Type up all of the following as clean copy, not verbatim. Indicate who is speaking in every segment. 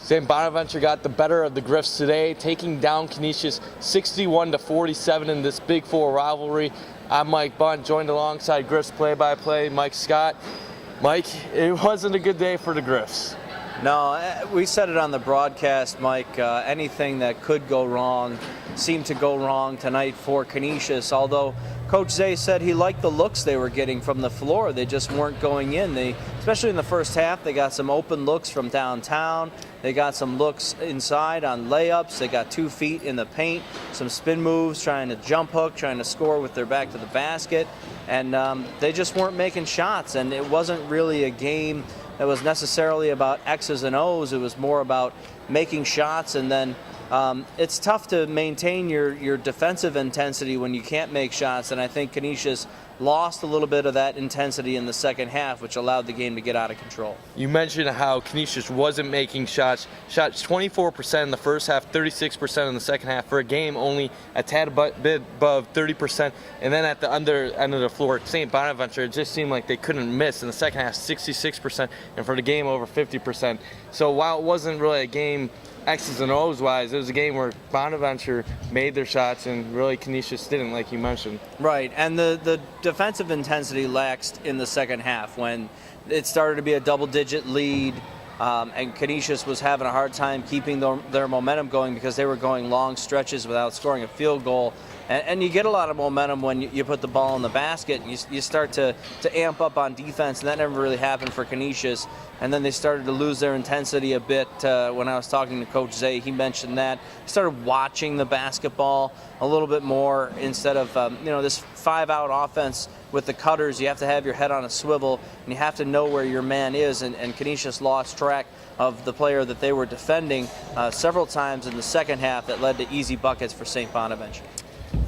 Speaker 1: St. Bonaventure got the better of the Griffs today, taking down Canisius 61-47 in this Big Four rivalry. I'm Mike Bunt, joined alongside Griffs play-by-play Mike Scott. Mike, it wasn't a good day for the Griffs.
Speaker 2: No, we said it on the broadcast, Mike. Anything that could go wrong seemed to go wrong tonight for Canisius, although Coach Zay said he liked the looks they were getting from the floor. They just weren't going in. Especially in the first half, they got some open looks from downtown. They got some looks inside on layups. They got 2 feet in the paint, some spin moves, trying to jump hook, trying to score with their back to the basket. And they just weren't making shots. And it wasn't really a game that was necessarily about X's and O's. It was more about making shots, and then it's tough to maintain your defensive intensity when you can't make shots, and I think Canisius lost a little bit of that intensity in the second half, which allowed the game to get out of control.
Speaker 1: You mentioned how Canisius wasn't making shots. Shot 24% in the first half, 36% in the second half, for a game only a tad bit above 30%. And then at the under end of the floor, St. Bonaventure, it just seemed like they couldn't miss. In the second half, 66%, and for the game, over 50%. So while it wasn't really a game X's and O's wise, it was a game where Bonaventure made their shots and really Canisius didn't, like you mentioned.
Speaker 2: Right, and the defensive intensity laxed in the second half when it started to be a double-digit lead, and Canisius was having a hard time keeping their momentum going because they were going long stretches without scoring a field goal. And you get a lot of momentum when you put the ball in the basket, and you start to amp up on defense, and that never really happened for Canisius. And then they started to lose their intensity a bit. When I was talking to Coach Zay, he mentioned that. He started watching the basketball a little bit more instead of this 5-out offense with the cutters. You have to have your head on a swivel, and you have to know where your man is, and Canisius lost track of the player that they were defending several times in the second half that led to easy buckets for St. Bonaventure.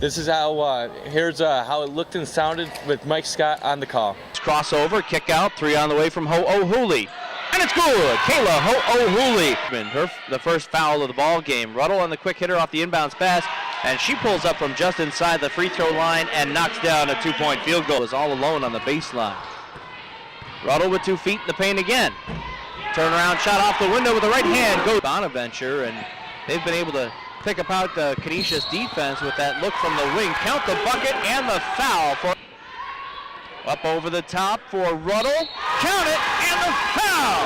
Speaker 1: This is how, here's how it looked and sounded with Mike Scott on the call.
Speaker 3: Crossover, kick out, 3 on the way from Ho'ohuli. And it's good! Kayla Ho'ohuli. The first foul of the ball game. Ruddle on the quick hitter off the inbounds pass, and she pulls up from just inside the free throw line and knocks down a 2-point field goal. Is all alone on the baseline. Ruddle with 2 feet in the paint again. Turnaround shot off the window with the right hand. Goes Bonaventure, and they've been able to pick apart the Canisius defense with that look from the wing. Count the bucket and the foul for up over the top for Ruddle. Count it and the foul.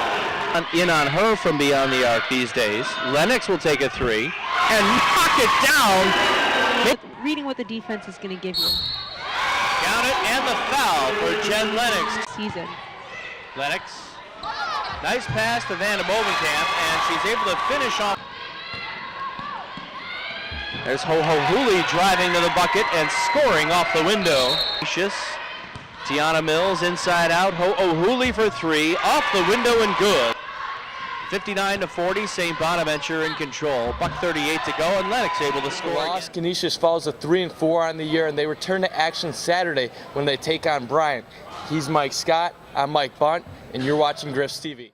Speaker 3: In on her from beyond the arc these days. Lennox will take a 3 and knock it down.
Speaker 4: Reading what the defense is going to give you.
Speaker 3: Count it and the foul for Jen Lennox.
Speaker 4: Season.
Speaker 3: Lennox, nice pass to Vanna Bovenkamp, and she's able to finish off. There's Ho'ohuli driving to the bucket and scoring off the window. Tiana Mills inside out. Ho'ohuli for 3, off the window and good. 59-40, St. Bonaventure in control. $1:38 to go, and Lennox able to score.
Speaker 1: Lost. Canisius falls to 3-4 on the year, and they return to action Saturday when they take on Bryant. He's Mike Scott. I'm Mike Bunt, and you're watching Griffs TV.